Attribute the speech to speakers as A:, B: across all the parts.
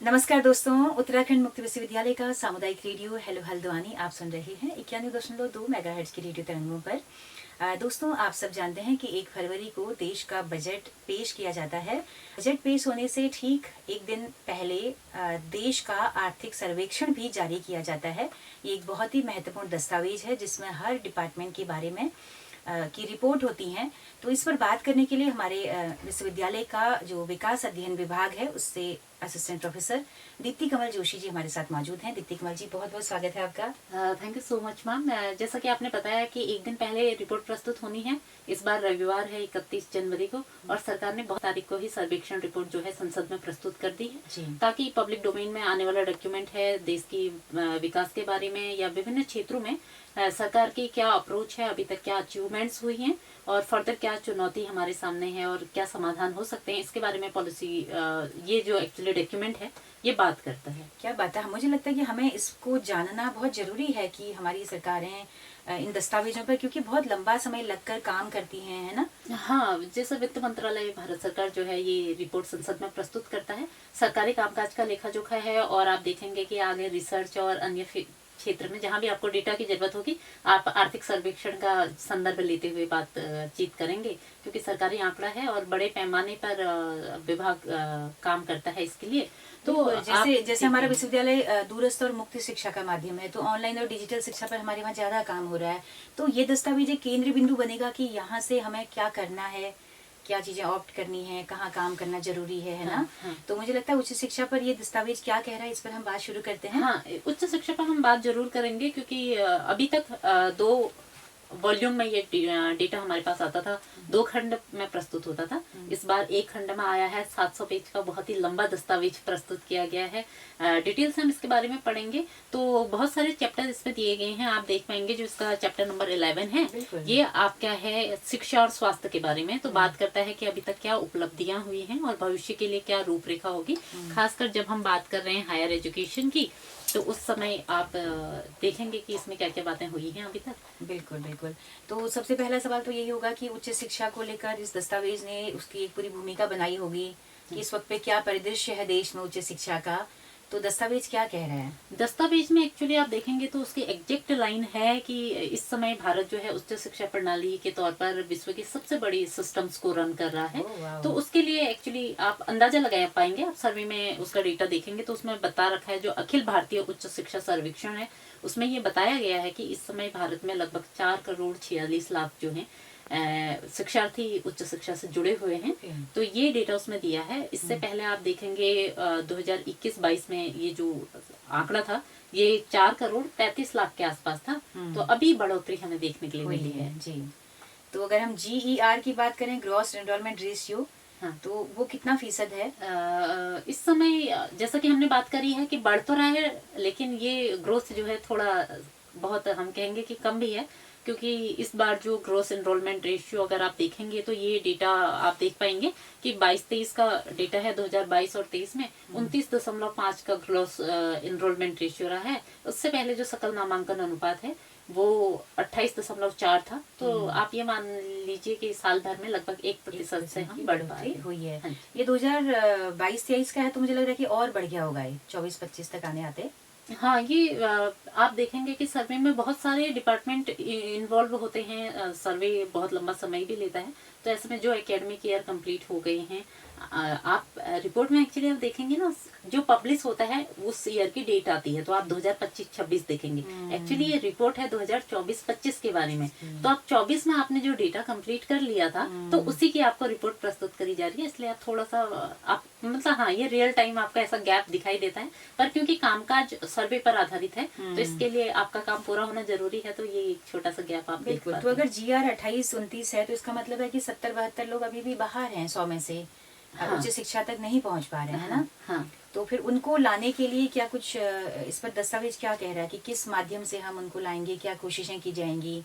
A: नमस्कार दोस्तों, उत्तराखंड मुक्त विश्वविद्यालय का सामुदायिक रेडियो हेलो हल्द्वानी आप सुन रहे हैं 91.2 मेगाहर्ट्ज की रेडियो तरंगों पर। दोस्तों, आप सब जानते हैं कि 1 फरवरी को देश का बजट पेश किया जाता है। बजट पेश होने से ठीक एक दिन पहले देश का आर्थिक सर्वेक्षण भी जारी किया जाता है। ये एक बहुत ही महत्वपूर्ण दस्तावेज है जिसमें हर डिपार्टमेंट के बारे में की रिपोर्ट होती हैं। तो इस पर बात करने के लिए हमारे विश्वविद्यालय का जो विकास अध्ययन विभाग है उससे असिस्टेंट प्रोफेसर दीप्ति कमल जोशी जी हमारे साथ मौजूद हैं। दीप्ति कमल जी, बहुत बहुत स्वागत है आपका।
B: Thank you so much ma'am. जैसा कि आपने बताया कि एक दिन पहले रिपोर्ट प्रस्तुत होनी है। इस बार रविवार है 31 जनवरी को और सरकार ने बहुत तारीख को ही सर्वेक्षण रिपोर्ट जो है संसद में प्रस्तुत कर दी है ताकि पब्लिक डोमेन में आने वाला डॉक्यूमेंट है देश की विकास के बारे में या विभिन्न क्षेत्रों में सरकार की क्या अप्रोच है, अभी तक क्या अचीवमेंट्स हुई हैं और फर्दर क्या चुनौती हमारे सामने है और क्या समाधान हो सकते हैं, इसके बारे में पॉलिसी ये जो एक्चुअली डॉक्यूमेंट है ये बात करता है।
A: क्या बात है, मुझे लगता है कि हमें इसको जानना बहुत जरूरी है कि हमारी सरकारें इन दस्तावेजों पर क्योंकि बहुत लंबा समय लगकर काम करती हैं, है ना।
B: हाँ, जैसे वित्त मंत्रालय भारत सरकार जो है ये रिपोर्ट संसद में प्रस्तुत करता है, सरकारी कामकाज का लेखा जोखा है और आप देखेंगे कि आगे रिसर्च और अन्य क्षेत्र में जहाँ भी आपको डेटा की जरूरत होगी आप आर्थिक सर्वेक्षण का संदर्भ लेते हुए बातचीत करेंगे क्योंकि सरकारी आंकड़ा है और बड़े पैमाने पर विभाग काम करता है इसके लिए।
A: तो जैसे हमारा विश्वविद्यालय दूरस्थ और मुक्त शिक्षा का माध्यम है, तो ऑनलाइन और डिजिटल शिक्षा पर हमारे वहाँ ज्यादा काम हो रहा है। तो ये दस्तावेज एक केंद्र बिंदु बनेगा कि यहाँ से हमें क्या करना है, क्या चीजें ऑप्ट करनी है, कहाँ काम करना जरूरी है ना।
B: हाँ।
A: तो मुझे लगता है उच्च शिक्षा पर ये दस्तावेज क्या कह रहा है, इस पर हम बात शुरू करते हैं।
B: हाँ, उच्च शिक्षा पर हम बात जरूर करेंगे क्योंकि अभी तक 2 वॉल्यूम में ये डेटा हमारे पास आता था, 2 खंड में प्रस्तुत होता था। इस बार 1 खंड में आया है, 700 पेज का बहुत ही लंबा दस्तावेज प्रस्तुत किया गया है। डिटेल से हम इसके बारे में पढ़ेंगे तो बहुत सारे चैप्टर इसमें दिए गए हैं, आप देख पाएंगे। जो इसका चैप्टर नंबर 11 है ये आपका है शिक्षा और स्वास्थ्य के बारे में, तो बात करता है कि अभी तक क्या उपलब्धियां हुई हैं और भविष्य के लिए क्या रूपरेखा होगी। खासकर जब हम बात कर रहे हैं हायर एजुकेशन की तो उस समय आप देखेंगे कि इसमें क्या क्या बातें हुई हैं अभी तक।
A: बिल्कुल बिल्कुल। तो सबसे पहला सवाल तो यही होगा कि उच्च शिक्षा को लेकर इस दस्तावेज ने उसकी एक पूरी भूमिका बनाई होगी कि इस वक्त पे क्या परिदृश्य है देश में उच्च शिक्षा का। तो दस्तावेज क्या कह रहा है?
B: दस्तावेज में एक्चुअली आप देखेंगे तो उसकी एग्जैक्ट लाइन है कि इस समय भारत जो है उच्च शिक्षा प्रणाली के तौर पर विश्व की सबसे बड़ी सिस्टम्स को रन कर रहा है। तो उसके लिए एक्चुअली आप अंदाजा लगा पाएंगे, आप सर्वे में उसका डेटा देखेंगे तो उसमें बता रखा है, जो अखिल भारतीय उच्च शिक्षा सर्वेक्षण है उसमें ये बताया गया है कि इस समय भारत में लगभग 4 करोड़ 46 लाख जो है शिक्षार्थी उच्च शिक्षा से जुड़े हुए हैं। तो ये डेटा उसमें दिया है। इससे पहले आप देखेंगे 2021-22 में ये जो आंकड़ा था ये 4 करोड़ 35 लाख के आसपास था। तो अभी बढ़ोतरी हमें देखने के लिए मिली है
A: जी। तो अगर हम GER की बात करें, ग्रॉस एनरोलमेंट रेशियो, हाँ, तो वो कितना फीसद है
B: इस समय? जैसा कि हमने बात करी है कि बढ़ तो रहा है लेकिन ये ग्रोथ जो है थोड़ा बहुत हम कहेंगे कि कम भी है क्योंकि इस बार जो ग्रोस एनरोलमेंट रेशियो अगर आप देखेंगे तो ये डेटा आप देख पाएंगे कि 22-23 का डेटा है, 2022 और 23 में 29.5 का ग्रोस एनरोलमेंट रेशियो रहा है। उससे पहले जो सकल नामांकन अनुपात है वो 28.4 था। तो आप ये मान लीजिए कि साल भर में लगभग 1% से हम बढ़ पाए
A: हुई है। ये 2022-23 का है तो मुझे लग रहा है कि और बढ़ गया होगा, 24-25 तक आने आते।
B: हाँ, ये आप देखेंगे कि सर्वे में बहुत सारे डिपार्टमेंट इन्वॉल्व होते हैं, सर्वे बहुत लंबा समय भी लेता है। तो ऐसे में जो एकेडमिक ईयर कंप्लीट हो गए हैं, आप रिपोर्ट में एक्चुअली आप देखेंगे ना जो पब्लिश होता है उस ईयर की डेट आती है तो आप 2025-26 देखेंगे। एक्चुअली ये रिपोर्ट है 2024-25 के बारे में। तो आप 24 में आपने जो डेटा कंप्लीट कर लिया था तो उसी की आपको रिपोर्ट प्रस्तुत करी जा रही है, इसलिए आप थोड़ा सा आप मतलब हाँ ये रियल टाइम आपका ऐसा गैप दिखाई देता है। पर क्योंकि कामकाज सर्वे पर आधारित है तो इसके लिए आपका काम पूरा होना जरूरी है, तो ये एक छोटा सा गैप आप देख पाते हैं।
A: तो अगर GR 28-29 है तो इसका मतलब है कि 70-72 लोग अभी भी बाहर हैं 100 में से, उच्च शिक्षा तक नहीं पहुंच पा रहे हैं ना।
B: हाँ।
A: तो फिर उनको लाने के लिए क्या कुछ इस पर दस्तावेज क्या कह रहा है कि किस माध्यम से हम उनको लाएंगे, क्या कोशिशें की जाएंगी?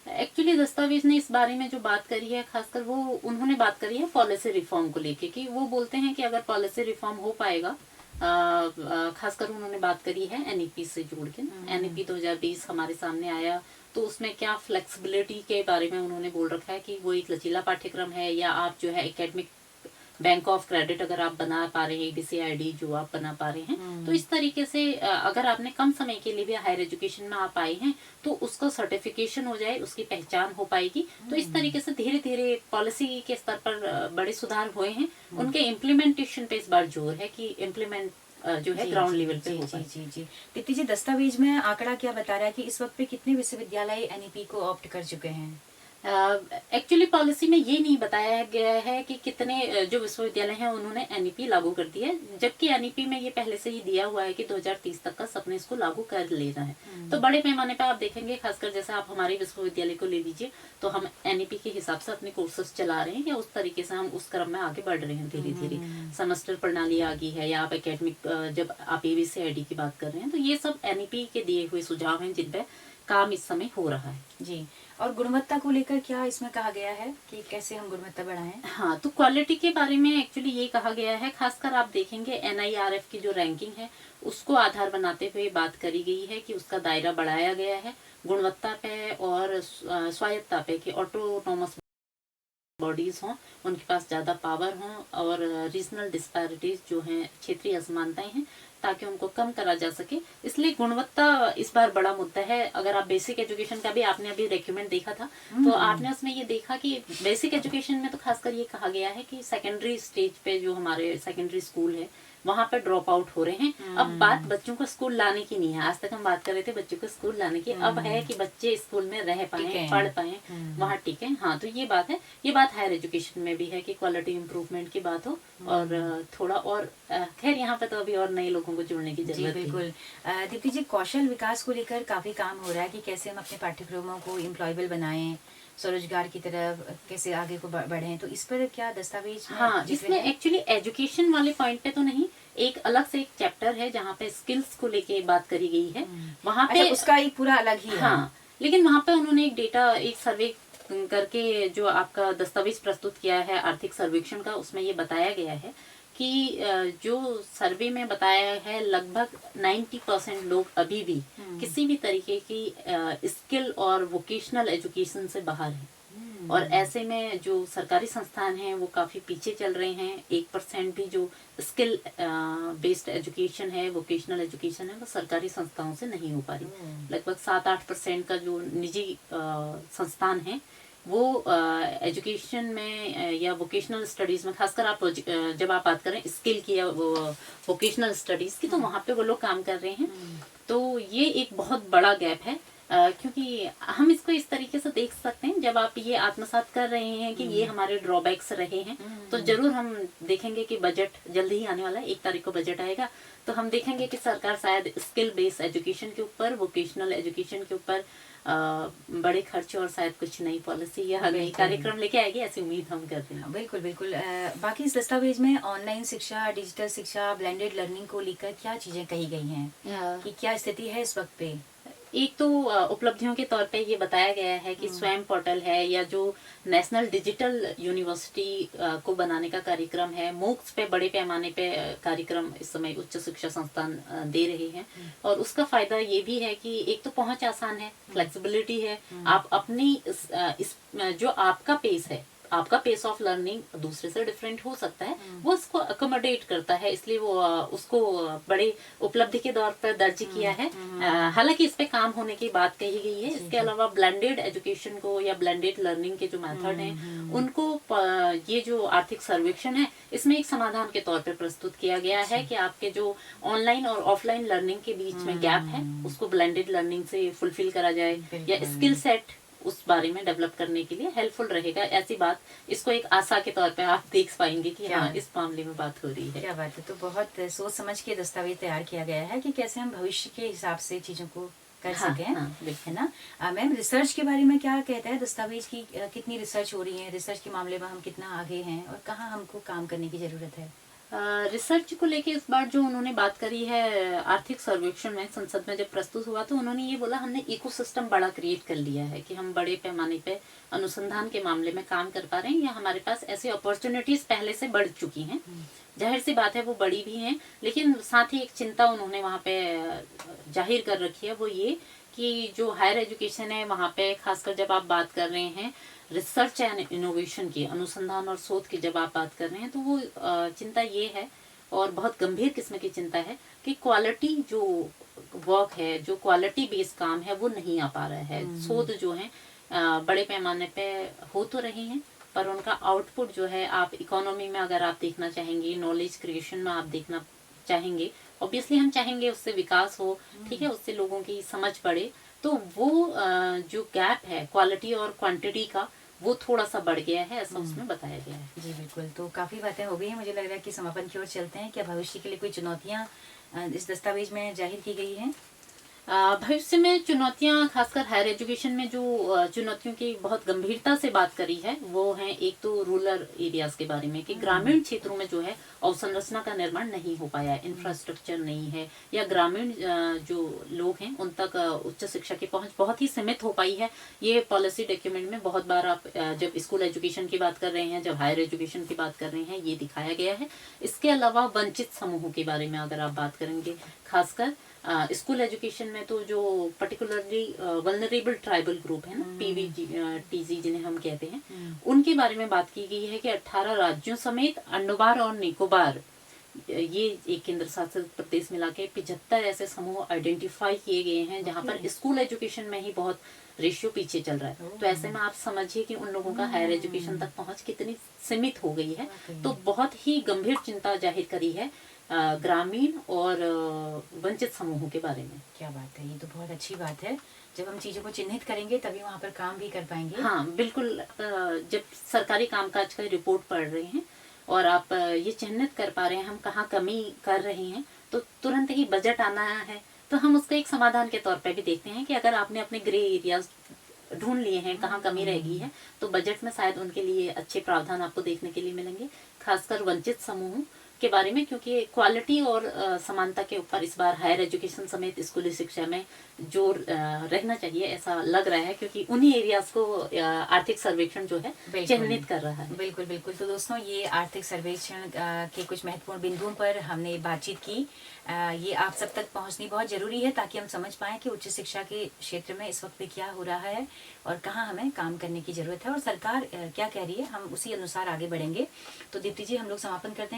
B: एक्चुअली दस्तावेज ने इस बारे में जो बात करी है खासकर वो उन्होंने बात करी है पॉलिसी रिफॉर्म को लेके कि वो बोलते हैं कि अगर पॉलिसी रिफॉर्म हो पाएगा, खासकर उन्होंने बात करी है NEP से जोड़ के। NEP 2020 हमारे सामने आया तो उसमें क्या फ्लेक्सिबिलिटी के बारे में उन्होंने बोल रखा है कि वो एक लचीला पाठ्यक्रम है या आप जो है एकेडमिक बैंक ऑफ क्रेडिट अगर आप बना पा रहे हैं, ABCID जो आप बना पा रहे हैं, तो इस तरीके से अगर आपने कम समय के लिए भी हायर एजुकेशन में आप आए हैं तो उसका सर्टिफिकेशन हो जाए, उसकी पहचान हो पाएगी। तो इस तरीके से धीरे धीरे पॉलिसी के स्तर पर बड़े सुधार हुए हैं। उनके इम्प्लीमेंटेशन पे इस बार जोर है कि इम्प्लीमेंट जो है ग्राउंड लेवल पे होगा।
A: जी। दीप्ति जी, दस्तावेज में आंकड़ा क्या बता रहा है कि इस वक्त पे कितने विश्वविद्यालय NEP को ऑप्ट कर चुके हैं?
B: एक्चुअली पॉलिसी में ये नहीं बताया गया है कि कितने जो विश्वविद्यालय हैं उन्होंने NEP लागू कर दिया है, जबकि NEP में ये पहले से ही दिया हुआ है कि 2030 तक का सबने इसको लागू कर लेना है। तो बड़े पैमाने पर आप देखेंगे, खासकर जैसे आप हमारे विश्वविद्यालय को ले लीजिए, तो हम NEP के हिसाब से अपने कोर्सेज चला रहे हैं, या उस तरीके से हम उस क्रम में आगे बढ़ रहे हैं धीरे धीरे। सेमेस्टर प्रणाली आ गई है, या आप एकेडमिक जब आप ABCID की बात कर रहे हैं, तो ये सब NEP के दिए हुए सुझाव हैं जिन पे काम इस समय हो रहा है।
A: जी। और गुणवत्ता को लेकर क्या इसमें कहा गया है कि कैसे हम गुणवत्ता बढ़ाएं?
B: हाँ, तो क्वालिटी के बारे में एक्चुअली ये कहा गया है, खासकर आप देखेंगे NIRF की जो रैंकिंग है उसको आधार बनाते हुए बात करी गई है कि उसका दायरा बढ़ाया गया है गुणवत्ता पे और स्वायत्ता पे, कि ऑटोनोमस बॉडीज हों, उनके पास ज्यादा पावर हों, और रीजनल डिस्पैरिटीज जो हैं, क्षेत्रीय असमानताएं हैं, ताकि उनको कम करा जा सके। इसलिए गुणवत्ता इस बार बड़ा मुद्दा है। अगर आप बेसिक एजुकेशन का भी आपने अभी रेक्यूमेंट देखा था, तो आपने उसमें ये देखा कि बेसिक एजुकेशन में तो खासकर ये कहा गया है कि सेकेंडरी स्टेज पे जो हमारे सेकेंडरी स्कूल है वहां पर ड्रॉप आउट हो रहे हैं। अब बात बच्चों को स्कूल लाने की नहीं है, आज तक हम बात कर रहे थे बच्चों को स्कूल लाने की, अब है कि बच्चे स्कूल में रह पाए, पढ़ पाए, वहाँ टिके। हाँ, तो ये बात है, ये बात हायर एजुकेशन में भी है कि क्वालिटी इम्प्रूवमेंट की बात हो, और थोड़ा और खैर यहाँ पे तो अभी और नए लोगों को जुड़ने की जरूरत है।
A: बिल्कुल। दीप्ति जी, कौशल विकास को लेकर काफी काम हो रहा है कि कैसे हम अपने पाठ्यक्रमों को एम्प्लॉयबल बनाएं, स्वरोजगार की तरफ कैसे आगे को बढ़ें, तो इस पर क्या दस्तावेज में
B: हाँ, इसमें एक्चुअली एजुकेशन वाले पॉइंट पे तो नहीं, एक अलग से एक चैप्टर है जहाँ पे स्किल्स को लेके बात करी गई है। वहाँ पे
A: उसका एक पूरा अलग ही है।
B: हाँ, लेकिन वहाँ पे उन्होंने एक डेटा, एक सर्वे करके जो आपका दस्तावेज प्रस्तुत किया है आर्थिक सर्वेक्षण का, उसमें ये बताया गया है कि जो सर्वे में बताया है लगभग 90% लोग अभी भी किसी भी तरीके की स्किल और वोकेशनल एजुकेशन से बाहर हैं। और ऐसे में जो सरकारी संस्थान हैं वो काफी पीछे चल रहे हैं। 1% भी जो स्किल बेस्ड एजुकेशन है, वोकेशनल एजुकेशन है, वो सरकारी संस्थाओं से नहीं हो पा रही। लगभग 7-8% का जो निजी संस्थान है वो एजुकेशन में या वोकेशनल स्टडीज में, खासकर आप जब आप बात करें स्किल की या वोकेशनल स्टडीज की, तो वहाँ पे वो लोग काम कर रहे हैं। तो ये एक बहुत बड़ा गैप है। क्योंकि हम इसको इस तरीके से देख सकते हैं, जब आप ये आत्मसात कर रहे हैं कि ये हमारे ड्रॉबैक्स रहे हैं, तो जरूर हम देखेंगे कि बजट जल्दी ही आने वाला है, 1 तारीख को बजट आएगा, तो हम देखेंगे कि सरकार शायद स्किल बेस्ड एजुकेशन के ऊपर, वोकेशनल एजुकेशन के ऊपर बड़े खर्च और शायद कुछ नई पॉलिसी या नई कार्यक्रम लेके आएगी, ऐसी उम्मीद हम कर रहे हैं।
A: बिल्कुल बिल्कुल। बाकी इस दस्तावेज में ऑनलाइन शिक्षा, डिजिटल शिक्षा, ब्लेंडेड लर्निंग को लेकर क्या चीजें कही गई हैं कि क्या स्थिति है इस वक्त पे?
B: एक तो उपलब्धियों के तौर पे ये बताया गया है कि स्वयं पोर्टल है, या जो नेशनल डिजिटल यूनिवर्सिटी को बनाने का कार्यक्रम है, मूक्स पे बड़े पैमाने पे कार्यक्रम इस समय उच्च शिक्षा संस्थान दे रहे हैं। और उसका फायदा ये भी है कि एक तो पहुंच आसान है, फ्लेक्सिबिलिटी है, आप अपनी इस जो आपका पेस है, आपका पेस ऑफ लर्निंग दूसरे से डिफरेंट हो सकता है, वो उसको अकोमोडेट करता है, इसलिए वो उसको बड़े उपलब्धि के दौर पर दर्ज किया है। हालांकि इस पे काम होने की बात कही गई है। इसके अलावा ब्लेंडेड एजुकेशन को या ब्लेंडेड लर्निंग के जो मेथड हैं उनको ये जो आर्थिक सर्वेक्षण है इसमें एक समाधान के तौर पर प्रस्तुत किया गया है कि आपके जो ऑनलाइन और ऑफलाइन लर्निंग के बीच में गैप है उसको ब्लेंडेड लर्निंग से फुलफिल करा जाए, या स्किल सेट उस बारे में डेवलप करने के लिए हेल्पफुल रहेगा। ऐसी बात इसको एक आशा के तौर पे आप देख पाएंगे कि हाँ, इस मामले में बात हो रही है।
A: क्या बात है। तो बहुत सोच समझ के दस्तावेज तैयार किया गया है कि कैसे हम भविष्य के हिसाब से चीजों को कर सकें, है ना। मैम, रिसर्च के बारे में क्या कहता है दस्तावेज की? कितनी रिसर्च हो रही है, रिसर्च के मामले में हम कितना आगे हैं और कहाँ हमको काम करने की जरूरत है?
B: रिसर्च को लेके इस बार जो उन्होंने बात करी है आर्थिक सर्वेक्षण में, संसद में जब प्रस्तुत हुआ, तो उन्होंने ये बोला हमने इकोसिस्टम बड़ा क्रिएट कर लिया है कि हम बड़े पैमाने पे अनुसंधान के मामले में काम कर पा रहे हैं, या हमारे पास ऐसी अपॉर्चुनिटीज पहले से बढ़ चुकी हैं। जाहिर सी बात है वो बड़ी भी हैं, लेकिन साथ ही एक चिंता उन्होंने वहाँ पे जाहिर कर रखी है, वो ये कि जो हायर एजुकेशन है वहाँ पे खासकर जब आप बात कर रहे हैं रिसर्च एंड इनोवेशन की, अनुसंधान और शोध की जब आप बात कर रहे हैं, तो वो चिंता ये है और बहुत गंभीर किस्म की चिंता है कि क्वालिटी जो वर्क है, जो क्वालिटी बेस्ड काम है वो नहीं आ पा रहा है। शोध जो है बड़े पैमाने पे हो तो रही हैं, पर उनका आउटपुट जो है, आप इकोनॉमी में अगर आप देखना चाहेंगे, नॉलेज क्रिएशन में आप देखना चाहेंगे, ऑब्वियसली हम चाहेंगे उससे विकास हो, ठीक है, उससे लोगों की समझ बढ़े, तो वो जो गैप है क्वालिटी और क्वांटिटी का, वो थोड़ा सा बढ़ गया है, ऐसा उसमें बताया गया है।
A: जी बिल्कुल। तो काफ़ी बातें हो गई हैं, मुझे लग रहा है कि समापन की ओर चलते हैं। क्या भविष्य के लिए कोई चुनौतियाँ इस दस्तावेज में जाहिर की गई हैं?
B: भविष्य में चुनौतियां, खासकर हायर एजुकेशन में जो चुनौतियों की बहुत गंभीरता से बात करी है, वो है एक तो रूरल एरियाज के बारे में, कि ग्रामीण क्षेत्रों में जो है अवसंरचना का निर्माण नहीं हो पाया है, इंफ्रास्ट्रक्चर नहीं है, या ग्रामीण जो लोग हैं उन तक उच्च शिक्षा की पहुंच बहुत ही सीमित हो पाई है। ये पॉलिसी डॉक्यूमेंट में बहुत बार आप जब स्कूल एजुकेशन की बात कर रहे हैं, जब हायर एजुकेशन की बात कर रहे हैं, ये दिखाया गया है। इसके अलावा वंचित समूहों के बारे में अगर आप बात करेंगे, खासकर स्कूल एजुकेशन में तो जो पर्टिकुलरली वल्नरेबल ट्राइबल ग्रुप है ना, पीवीजी टीजी जिन्हें हम कहते हैं, उनके बारे में बात की गई है कि 18 राज्यों समेत अंडमान और निकोबार, ये एक केंद्र शासित प्रदेश मिला के 75 ऐसे समूह आइडेंटिफाई किए गए हैं जहां पर स्कूल एजुकेशन में ही बहुत रेशियो पीछे चल रहा है। तो ऐसे में आप समझिए कि उन लोगों का हायर एजुकेशन तक पहुंच कितनी सीमित हो गई है। तो बहुत ही गंभीर चिंता जाहिर करी है ग्रामीण और वंचित समूहों के बारे में।
A: क्या बात है, ये तो बहुत अच्छी बात है। जब हम चीज़ों को चिन्हित करेंगे तभी वहाँ पर काम भी कर पाएंगे।
B: हाँ बिल्कुल। जब सरकारी कामकाज का रिपोर्ट पढ़ रहे हैं और आप ये चिन्हित कर पा रहे हैं हम कहाँ कमी कर रहे हैं, तो तुरंत ही बजट आना है, तो हम उसको एक समाधान के तौर पे भी देखते हैं कि अगर आपने अपने ग्रे एरियाज ढूंढ लिए हैं कहाँ कमी रह गई है, तो बजट में शायद उनके लिए अच्छे प्रावधान आपको देखने के लिए मिलेंगे, खासकर वंचित समूह के बारे में, क्योंकि क्वालिटी और समानता के ऊपर इस बार हायर एजुकेशन समेत स्कूली शिक्षा में जोर रहना चाहिए, ऐसा लग रहा है, क्योंकि उन्हीं एरियाज को आर्थिक सर्वेक्षण जो है चिन्हित कर रहा है।
A: बिल्कुल बिल्कुल। तो दोस्तों, ये आर्थिक सर्वेक्षण के कुछ महत्वपूर्ण बिंदुओं पर हमने बातचीत की। ये आप सब तक पहुंचनी बहुत ज़रूरी है ताकि हम समझ पाएँ कि उच्च शिक्षा के क्षेत्र में इस वक्त पे क्या हो रहा है और कहाँ हमें काम करने की ज़रूरत है और सरकार क्या कह रही है, हम उसी अनुसार आगे बढ़ेंगे। तो दीप्ति जी, हम लोग समापन करते हैं।